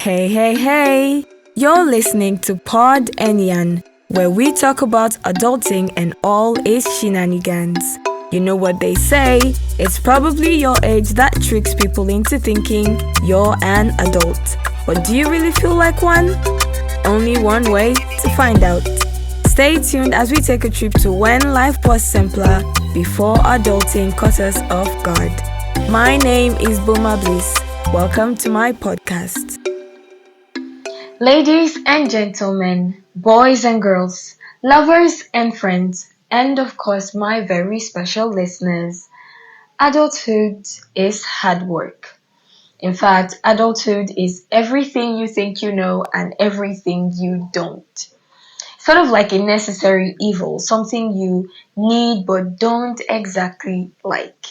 Hey, hey, hey! You're listening to Pod Enian, where we talk about adulting and all its shenanigans. You know what they say, it's probably your age that tricks people into thinking you're an adult. But do you really feel like one? Only one way to find out. Stay tuned as we take a trip to when life was simpler before adulting caught us off guard. My name is Boma Bliss. Welcome to my podcast. Ladies and gentlemen, boys and girls, lovers and friends, and of course my very special listeners, adulthood is hard work. In fact, adulthood is everything you think you know and everything you don't. Sort of like a necessary evil, something you need but don't exactly like.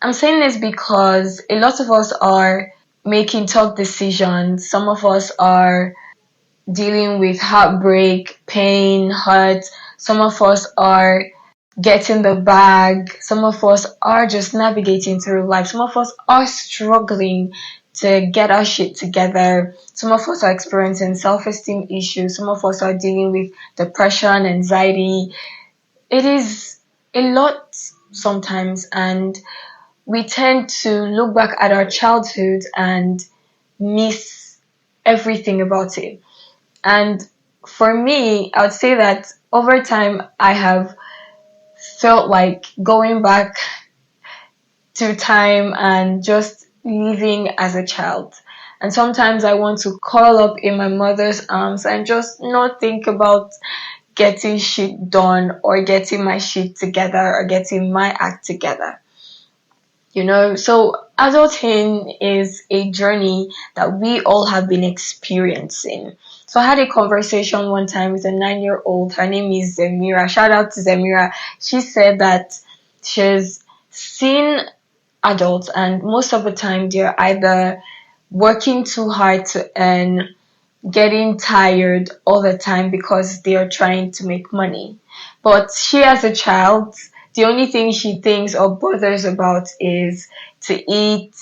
I'm saying this because a lot of us are making tough decisions. Some of us are dealing with heartbreak, pain, hurt. Some of us are getting the bag. Some of us are just navigating through life. Some of us are struggling to get our shit together. Some of us are experiencing self-esteem issues. Some of us are dealing with depression, anxiety. It is a lot sometimes, and we tend to look back at our childhood and miss everything about it. And for me, I would say that over time, I have felt like going back to time and just living as a child. And sometimes I want to curl up in my mother's arms and just not think about getting shit done or getting my shit together or getting my act together. So adulting is a journey that we all have been experiencing. So I had a conversation one time with a 9-year-old. Her name is Zemira. Shout out to Zemira. She said that she's seen adults, and most of the time they're either working too hard to earn, getting tired all the time because they are trying to make money. But she, as a child, the only thing she thinks or bothers about is to eat,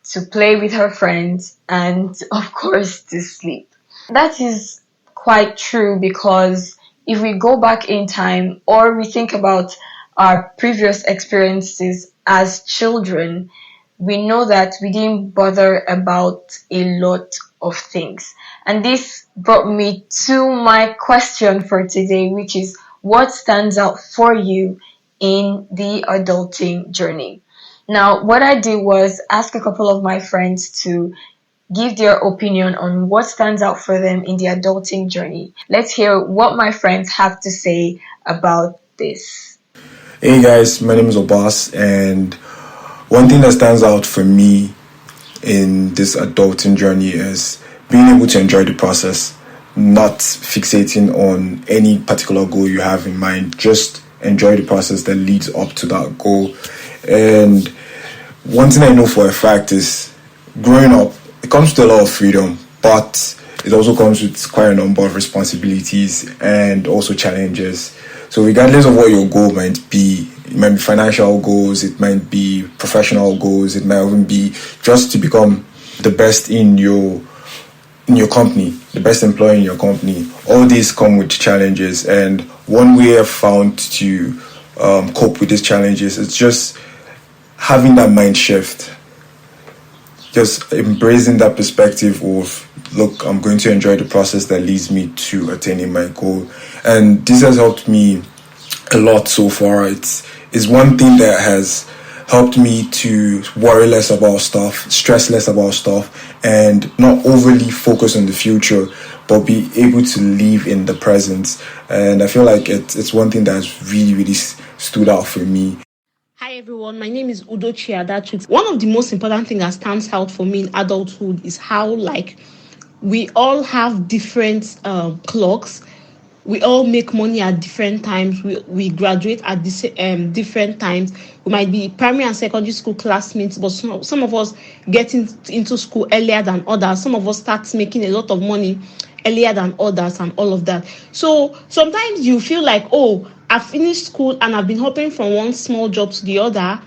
to play with her friends, and of course to sleep. That is quite true, because if we go back in time or we think about our previous experiences as children, we know that we didn't bother about a lot of things. And this brought me to my question for today, which is, what stands out for you in the adulting journey? Now, what I did was ask a couple of my friends to give their opinion on what stands out for them in the adulting journey. Let's hear what my friends have to say about this. Hey guys, my name is Obas, and one thing that stands out for me in this adulting journey is being able to enjoy the process, not fixating on any particular goal you have in mind. Just enjoy the process that leads up to that goal. And one thing I know for a fact is, growing up, it comes with a lot of freedom, but it also comes with quite a number of responsibilities and also challenges. So regardless of what your goal might be, it might be financial goals, it might be professional goals, it might even be just to become the best in your company, the best employee in your company. All these come with challenges, and one way I've found to cope with these challenges is just having that mind shift, just embracing that perspective of, look, I'm going to enjoy the process that leads me to attaining my goal. And this has helped me a lot so far. It's one thing that has helped me to worry less about stuff, stress less about stuff, and not overly focus on the future, but be able to live in the present. And I feel like it's one thing that has really, really stood out for me. Hi everyone, my name is Udochi Adachu. One of the most important things that stands out for me in adulthood is how, we all have different clocks. We all make money at different times. We graduate at different times. We might be primary and secondary school classmates, but some of us get into school earlier than others. Some of us start making a lot of money earlier than others and all of that. So sometimes you feel like, oh, I've finished school and I've been hopping from one small job to the other.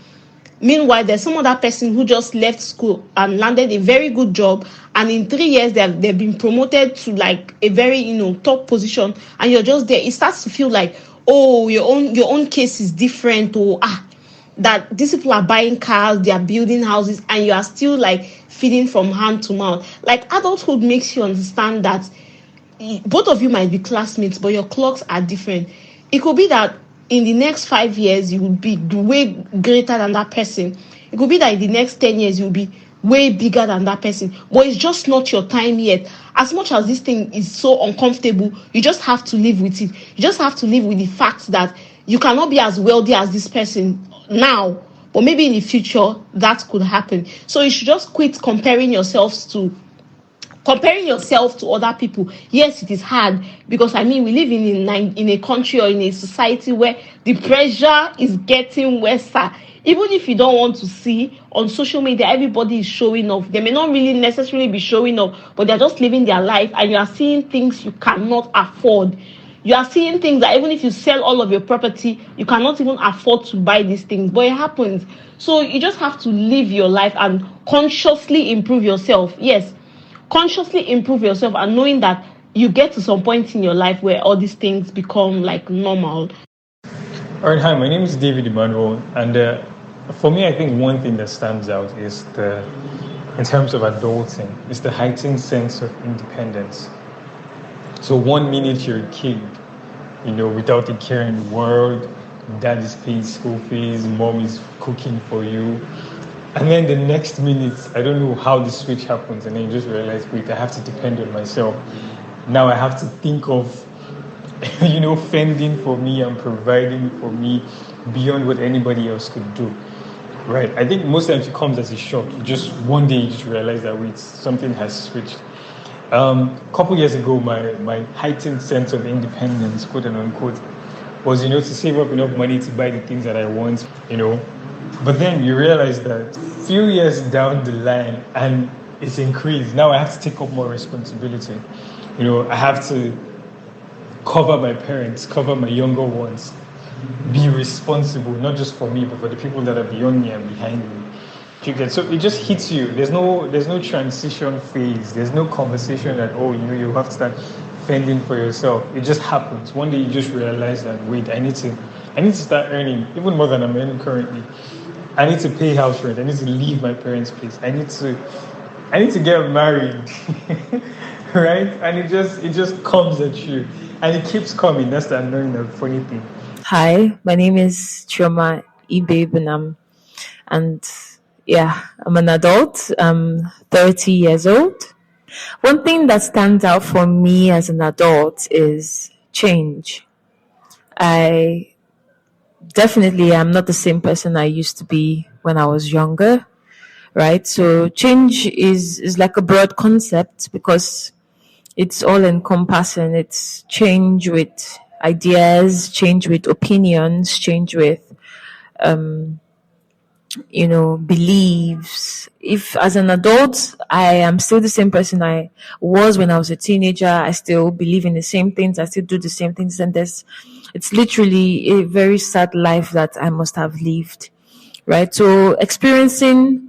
Meanwhile, there's some other person who just left school and landed a very good job and in 3 years they've been promoted to like a very top position, and you're just there. It starts to feel like, oh, your own case is different, or that these people are buying cars, they are building houses, and you are still like feeding from hand to mouth. Like, adulthood makes you understand that both of you might be classmates, but your clocks are different. It could be that in the next 5 years, you will be way greater than that person. It could be that in the next 10 years, you'll be way bigger than that person. But it's just not your time yet. As much as this thing is so uncomfortable, you just have to live with it. You just have to live with the fact that you cannot be as wealthy as this person now, but maybe in the future, that could happen. So you should just quit comparing yourself to other people. Yes, it is hard, because I mean, we live in a country or in a society where the pressure is getting worse. Even if you don't want to see on social media, everybody is showing off. They may not really necessarily be showing off, but they're just living their life, and you are seeing things you cannot afford. You are seeing things that even if you sell all of your property, you cannot even afford to buy these things. But it happens. So you just have to live your life and consciously improve yourself. Yes, consciously improve yourself, and knowing that you get to some point in your life where all these things become like normal. All right, hi, my name is David Emmanuel, and for me, I think one thing that stands out is in terms of adulting, is the heightened sense of independence. So 1 minute you're a kid, without a care in the world, dad is paying school fees, mom is cooking for you. And then the next minute, I don't know how the switch happens, and then you just realize, wait, I have to depend on myself. Now I have to think of, fending for me and providing for me beyond what anybody else could do. Right. I think most times it comes as a shock. Just one day you just realize that, wait, something has switched. A couple years ago, my heightened sense of independence, quote and unquote, was, to save up enough money to buy the things that I want, But then you realize that a few years down the line, and it's increased. Now I have to take up more responsibility. I have to cover my parents, cover my younger ones, be responsible, not just for me, but for the people that are beyond me and behind me. So it just hits you. There's no transition phase. There's no conversation that, you have to start fending for yourself. It just happens. One day you just realize that, wait, I need to start earning even more than I'm earning currently. I need to pay house rent. I need to leave my parents' place. I need to get married, right? And it just comes at you, and it keeps coming. That's the annoying and funny thing. Hi, my name is Chioma Ibe, and yeah, I'm an adult. I'm 30 years old. One thing that stands out for me as an adult is change. I definitely am not the same person I used to be when I was younger, right? So change is like a broad concept because it's all encompassing. It's change with ideas, change with opinions, change with beliefs. If as an adult I am still the same person I was when I was a teenager, I still believe in the same things, I still do the same things, and it's literally a very sad life that I must have lived, right? So experiencing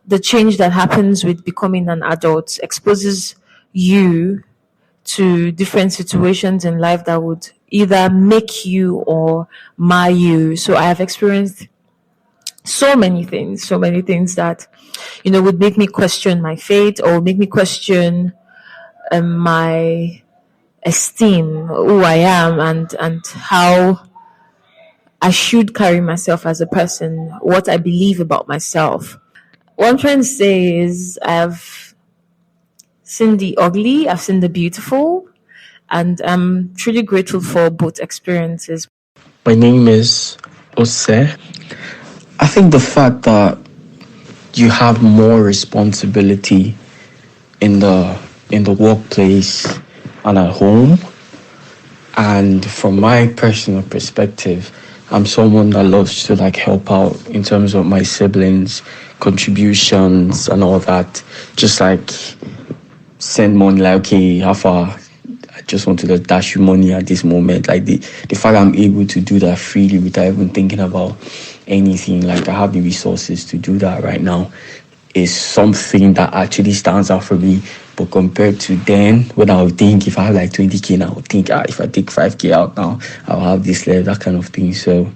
the change that happens with becoming an adult exposes you to different situations in life that would either make you or mar you. So I have experienced so many things that would make me question my faith or make me question my esteem, who I am, and how I should carry myself as a person, what I believe about myself. What I'm trying to say is I've seen the ugly, I've seen the beautiful, and I'm truly grateful for both experiences. My name is Ose. I think the fact that you have more responsibility in the workplace and at home, and from my personal perspective, I'm someone that loves to help out in terms of my siblings, contributions and all that. Just send money, okay, how far? I just want to dash you money at this moment. The fact I'm able to do that freely without even thinking about anything, I have the resources to do that right now. is something that actually stands out for me. But compared to then, when I would think if I have like 20K now, I would think, if I take 5K out now, I'll have this level, that kind of thing. So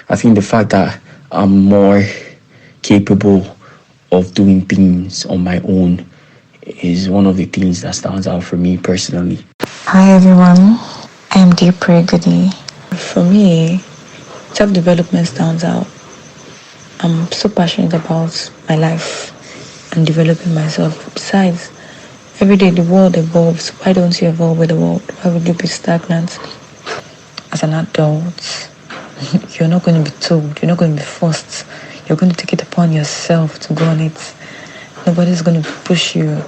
I think the fact that I'm more capable of doing things on my own is one of the things that stands out for me personally. Hi everyone, I am Deep Goody. For me, self development stands out. I'm so passionate about my life and developing myself. Besides, every day the world evolves. Why don't you evolve with the world? Why would you be stagnant? As an adult, you're not going to be told, you're not going to be forced. You're going to take it upon yourself to go on it. Nobody's going to push you.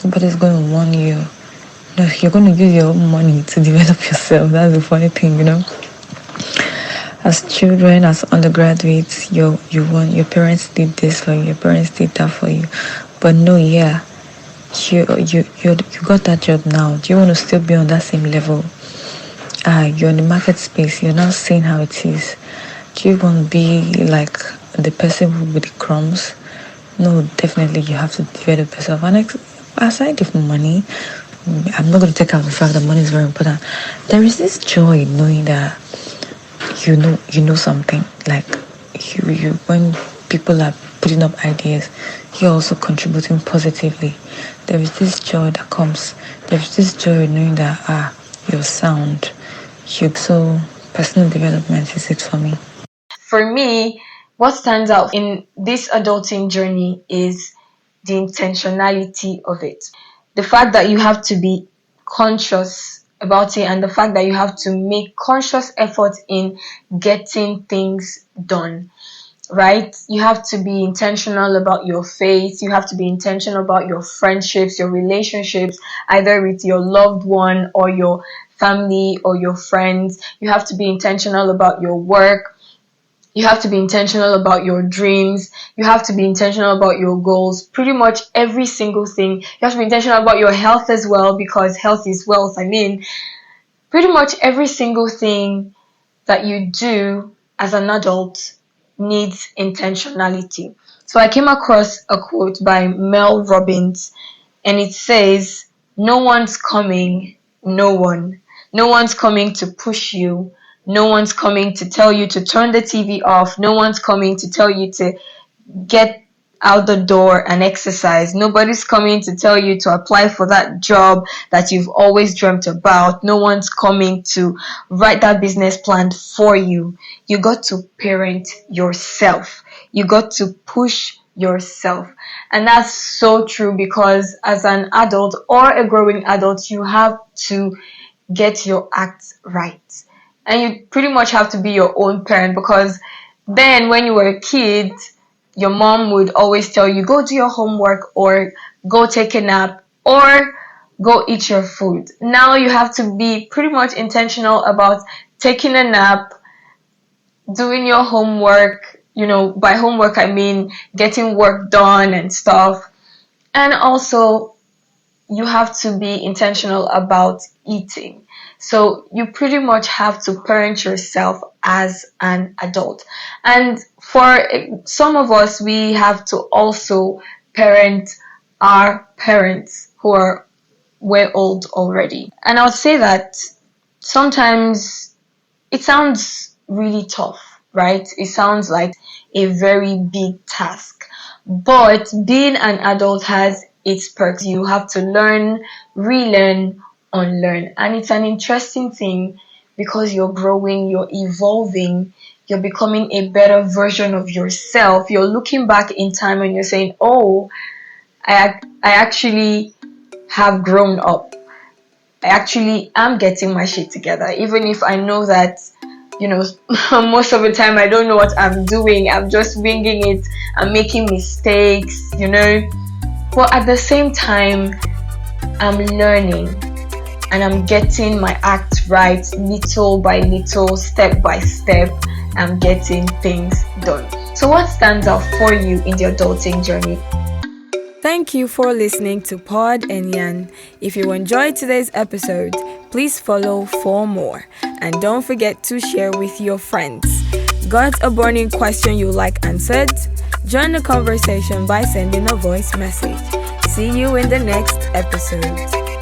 Nobody's going to warn you. No, you're going to use your own money to develop yourself. That's the funny thing, As children, as undergraduates, you want your parents did this for you, your parents did that for you. But no, yeah, you got that job now. Do you want to still be on that same level? You're in the market space. You're now seeing how it is. Do you want to be like the person with the crumbs? No, definitely you have to develop yourself. And aside from money, I'm not going to take out the fact that money is very important. There is this joy in knowing that you know something. Like you when people are putting up ideas, you're also contributing positively. There is this joy that comes. There is this joy in knowing that you're sound. So personal development is it for me. For me, what stands out in this adulting journey is the intentionality of it. The fact that you have to be conscious about it, and the fact that you have to make conscious effort in getting things done, right? You have to be intentional about your faith. You have to be intentional about your friendships, your relationships, either with your loved one or your family or your friends. You have to be intentional about your work. You have to be intentional about your dreams. You have to be intentional about your goals. Pretty much every single thing. You have to be intentional about your health as well, because health is wealth. I mean, pretty much every single thing that you do as an adult needs intentionality. So I came across a quote by Mel Robbins, and it says, "No one's coming, no one. No one's coming to push you. No one's coming to tell you to turn the TV off. No one's coming to tell you to get out the door and exercise. Nobody's coming to tell you to apply for that job that you've always dreamt about. No one's coming to write that business plan for you. You got to parent yourself. You got to push yourself." And that's so true, because as an adult or a growing adult, you have to get your act right. And you pretty much have to be your own parent, because then when you were a kid, your mom would always tell you, go do your homework, or go take a nap, or go eat your food. Now you have to be pretty much intentional about taking a nap, doing your homework. By homework, I mean getting work done and stuff. And also, you have to be intentional about eating. So you pretty much have to parent yourself as an adult. And for some of us, we have to also parent our parents who are way old already. And I would say that sometimes it sounds really tough, right? It sounds like a very big task. But being an adult has its perks. You have to learn, relearn, unlearn. And it's an interesting thing, because you're growing, you're evolving, you're becoming a better version of yourself. You're looking back in time and you're saying, oh, I actually have grown up. I actually am getting my shit together, even if I know that, most of the time I don't know what I'm doing. I'm just winging it. I'm making mistakes, But at the same time, I'm learning and I'm getting my act right, little by little, step by step. I'm getting things done. So what stands out for you in the adulting journey? Thank you for listening to Pod and Yan. If you enjoyed today's episode, please follow for more. And don't forget to share with your friends. Got a burning question you like answered? Join the conversation by sending a voice message. See you in the next episode.